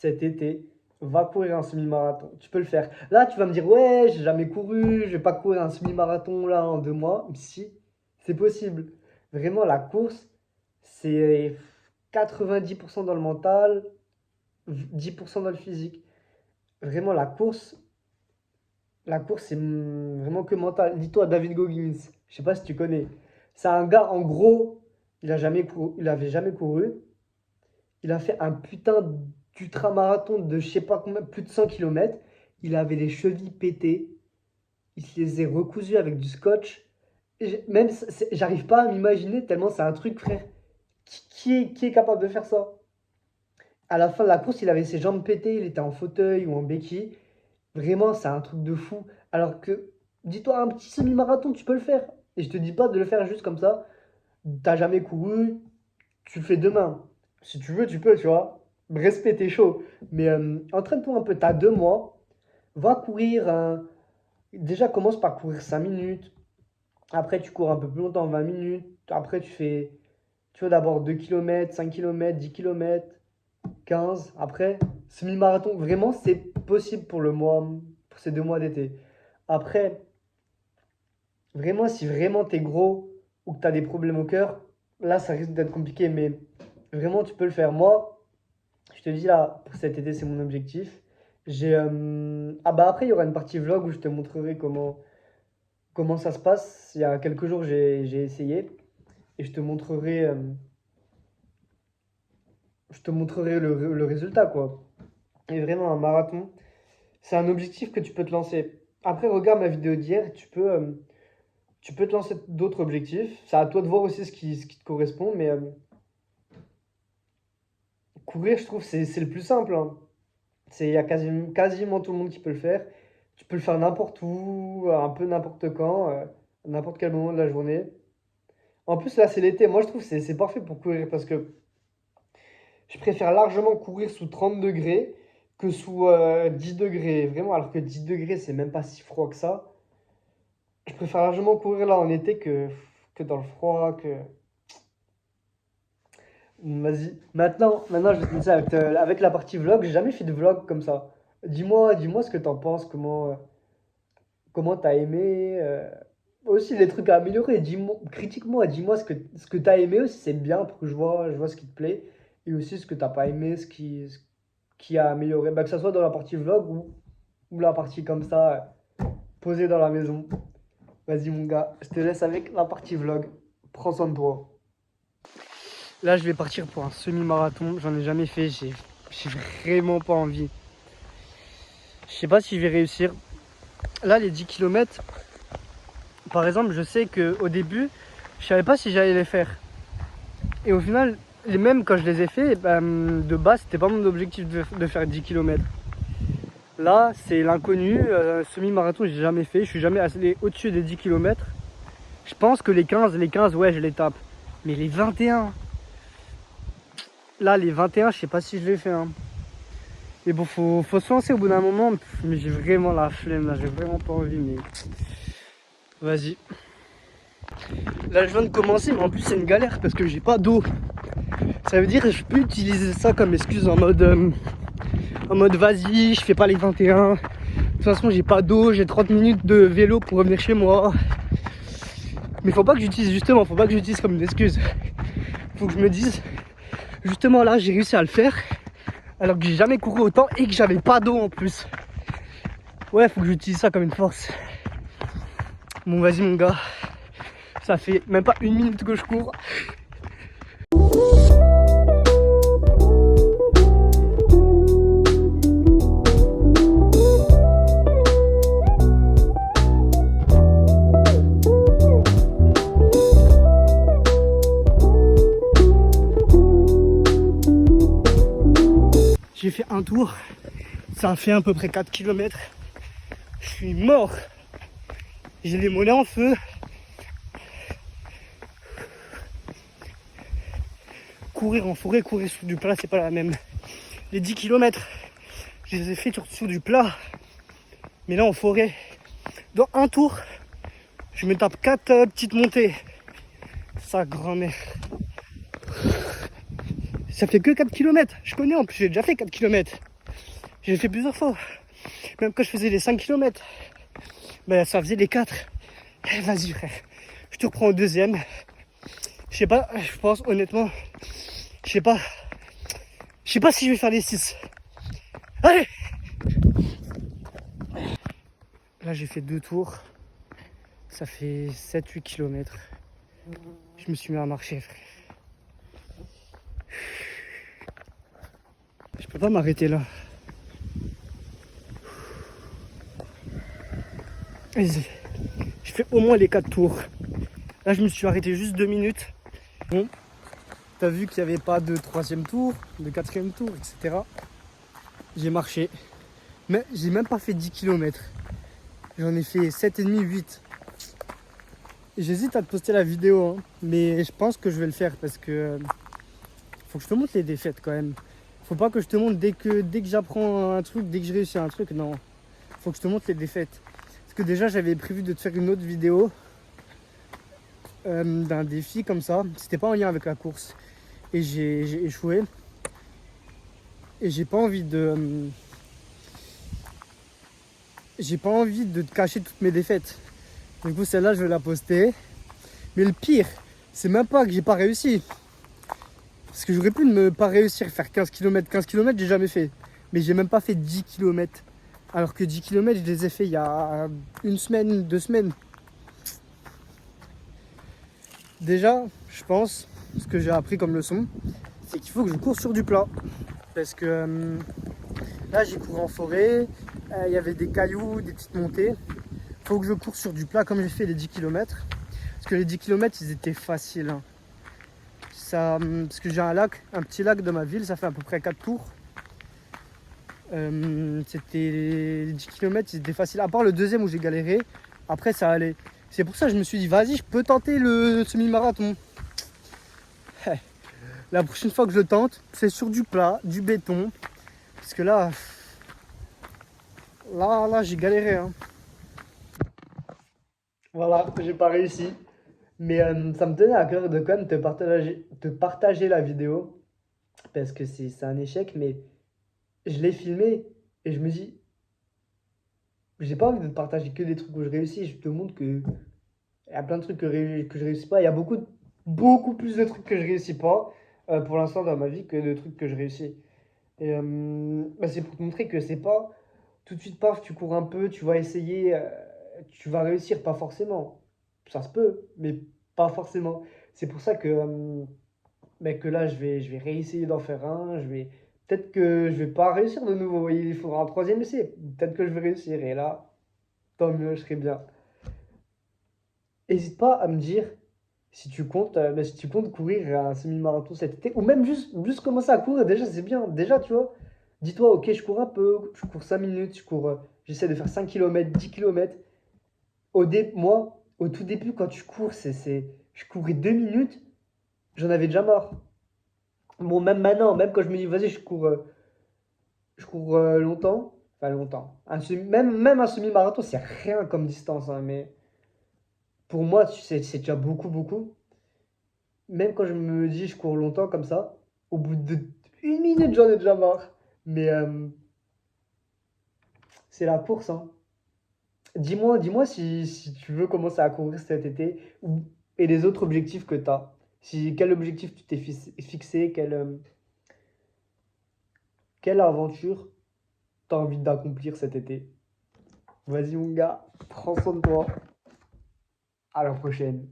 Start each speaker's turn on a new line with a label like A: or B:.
A: cet été, va courir un semi-marathon. Tu peux le faire. Là, tu vas me dire, ouais, j'ai jamais couru, je vais pas courir un semi-marathon là en 2 mois. Si, c'est possible. Vraiment, la course, c'est 90% dans le mental, 10% dans le physique. Vraiment, la course, c'est vraiment que mental. Dis-toi, David Goggins, je sais pas si tu connais. C'est un gars, en gros, il avait jamais couru. Il a fait un putain d'ultra-marathon de je sais pas combien, plus de 100 kilomètres. Il avait les chevilles pétées. Il se les a recousues avec du scotch. Même, j'arrive pas à m'imaginer tellement c'est un truc, frère. Qui est capable de faire ça? À la fin de la course, il avait ses jambes pétées, il était en fauteuil ou en béquille. Vraiment, c'est un truc de fou. Alors que, dis-toi, un petit semi-marathon, tu peux le faire. Et je te dis pas de le faire juste comme ça. T'as jamais couru, tu le fais demain. Si tu veux, tu peux, tu vois. Respect, t'es chaud. Mais entraîne-toi un peu, t'as 2 mois. Va courir. Déjà, commence par courir 5 minutes. Après, tu cours un peu plus longtemps, 20 minutes. Après, tu fais d'abord 2 kilomètres, 5 kilomètres, 10 kilomètres, 15. Après, semi-marathon. Vraiment, c'est possible pour ces 2 mois d'été. Après, vraiment, si vraiment t'es gros ou que t'as des problèmes au cœur, là, ça risque d'être compliqué. Mais vraiment, tu peux le faire. Moi, je te dis là, pour cet été, c'est mon objectif. Ah bah après, il y aura une partie vlog où je te montrerai comment ça se passe. Il y a quelques jours, j'ai essayé. Et je te montrerai le résultat, quoi. Et vraiment, un marathon, c'est un objectif que tu peux te lancer. Après, regarde ma vidéo d'hier, tu peux te lancer d'autres objectifs. C'est à toi de voir aussi ce qui te correspond. Mais courir, je trouve, c'est le plus simple, hein. Il y a quasiment tout le monde qui peut le faire. Tu peux le faire n'importe où, un peu n'importe quand, à n'importe quel moment de la journée. En plus, là, c'est l'été. Moi, je trouve que c'est parfait pour courir parce que je préfère largement courir sous 30 degrés que sous 10 degrés. Vraiment, alors que 10 degrés, c'est même pas si froid que ça. Je préfère largement courir là en été que dans le froid. Vas-y. Maintenant, je vais te dire ça avec la partie vlog. J'ai jamais fait de vlog comme ça. Dis-moi ce que t'en penses. Comment t'as aimé. Aussi, les trucs à améliorer. Critique-moi. Dis-moi ce que t'as aimé aussi. C'est bien pour que je vois ce qui te plaît. Et aussi ce que t'as pas aimé, ce qui a amélioré. Bah, que ça soit dans la partie vlog ou la partie comme ça, posée dans la maison. Vas-y, mon gars. Je te laisse avec la partie vlog. Prends soin de toi. Là, je vais partir pour un semi-marathon. J'en ai jamais fait. J'ai vraiment pas envie. Je sais pas si je vais réussir. Là, les 10 kilomètres, par exemple, je sais qu'au début, je savais pas si j'allais les faire. Et au final, même quand je les ai fait, de base, c'était pas mon objectif de faire 10 kilomètres. Là, c'est l'inconnu. Semi-marathon, j'ai jamais fait. Je suis jamais allé au-dessus des 10 kilomètres. Je pense que les 15, ouais, je les tape. Mais les 21, là, les 21, je sais pas si je les fais, hein. Mais bon, faut se lancer au bout d'un moment. Mais j'ai vraiment la flemme, là. J'ai vraiment pas envie, mais vas-y. Là, je viens de commencer, mais en plus, c'est une galère parce que j'ai pas d'eau. Ça veut dire que je peux utiliser ça comme excuse en mode vas-y, je fais pas les 21. De toute façon, j'ai pas d'eau, j'ai 30 minutes de vélo pour revenir chez moi. Mais faut pas que j'utilise comme une excuse. Faut que je me dise, justement là, j'ai réussi à le faire alors que j'ai jamais couru autant et que j'avais pas d'eau en plus. Ouais, faut que j'utilise ça comme une force. Bon, vas-y, mon gars. Ça fait même pas 1 minute que je cours. J'ai fait un tour, ça a fait à peu près 4 km. Je suis mort. J'ai les mollets en feu. Courir en forêt, courir sur du plat, c'est pas la même. Les 10 km, je les ai fait sur du plat. Mais là en forêt, dans un tour, je me tape 4 petites montées. Sa grand-mère. Ça fait que 4 km. Je connais en plus, j'ai déjà fait 4 km. J'ai fait plusieurs fois. Même quand je faisais les 5 km, ben, ça faisait les 4. Vas-y frère, je te reprends au deuxième. Je sais pas, je pense honnêtement, je sais pas si je vais faire les 6. Allez! Là j'ai fait 2 tours, ça fait 7-8 km. Je me suis mis à marcher frère. Je peux pas m'arrêter là. Vas-y. Je fais au moins les 4 tours. Là je me suis arrêté juste 2 minutes. Bon, t'as vu qu'il n'y avait pas de 3e tour, de 4e tour, etc. J'ai marché. Mais j'ai même pas fait 10 km. J'en ai fait 7,5, 8. J'hésite à te poster la vidéo, hein, mais je pense que je vais le faire parce que faut que je te montre les défaites quand même. Faut pas que je te montre dès que j'apprends un truc, dès que je réussis un truc, non. Faut que je te montre les défaites. Parce que déjà j'avais prévu de te faire une autre vidéo d'un défi comme ça. C'était pas en lien avec la course. Et j'ai échoué. Et j'ai pas envie de te cacher toutes mes défaites. Du coup celle-là je vais la poster. Mais le pire, c'est même pas que j'ai pas réussi. Parce que j'aurais pu ne pas réussir à faire 15 km. 15 km, j'ai jamais fait. Mais j'ai même pas fait 10 km. Alors que 10 km, je les ai fait il y a 1 semaine, 2 semaines. Déjà, je pense, ce que j'ai appris comme leçon, c'est qu'il faut que je cours sur du plat. Parce que là, j'ai couru en forêt. Il y avait des cailloux, des petites montées. Il faut que je cours sur du plat comme j'ai fait les 10 km. Parce que les 10 km, ils étaient faciles, hein. Parce que j'ai un petit lac dans ma ville, ça fait à peu près 4 tours. C'était les 10 km, c'était facile. À part le deuxième où j'ai galéré, après ça allait. C'est pour ça que je me suis dit, vas-y, je peux tenter le semi-marathon. La prochaine fois que je le tente, c'est sur du plat, du béton. Parce que là, j'ai galéré, hein. Voilà, j'ai pas réussi. Mais ça me tenait à cœur de quand même te partager la vidéo. Parce que c'est un échec, mais je l'ai filmé et je me dis, j'ai pas envie de te partager que des trucs où je réussis. Je te montre que il y a plein de trucs que je réussis pas. Il y a beaucoup plus de trucs que je réussis pas pour l'instant dans ma vie que de trucs que je réussis. Et bah, c'est pour te montrer que c'est pas tout de suite, paf, tu cours un peu, tu vas essayer, tu vas réussir, pas forcément. Ça se peut, mais pas forcément. C'est pour ça que là, je vais réessayer d'en faire un. Peut-être que je vais pas réussir de nouveau. Il faudra un troisième essai. Peut-être que je vais réussir. Et là, tant mieux, je serai bien. N'hésite pas à me dire si tu comptes courir un semi-marathon cet été, ou même juste commencer à courir, déjà c'est bien. Déjà, tu vois, dis-toi, ok, je cours un peu, je cours 5 minutes, j'essaie de faire 5 km, 10 km. Moi, au tout début, quand tu cours, je courais 2 minutes, j'en avais déjà marre. Bon, même maintenant, même quand je me dis, vas-y, je cours longtemps, enfin longtemps. Même un semi-marathon, c'est rien comme distance, hein, mais pour moi, c'est déjà beaucoup, beaucoup. Même quand je me dis je cours longtemps comme ça, au bout de 1 minute, j'en ai déjà marre. Mais c'est la course, hein. Dis-moi si tu veux commencer à courir cet été et les autres objectifs que tu as. Quel objectif tu t'es fixé, quelle aventure tu as envie d'accomplir cet été. Vas-y mon gars, prends soin de toi. À la prochaine.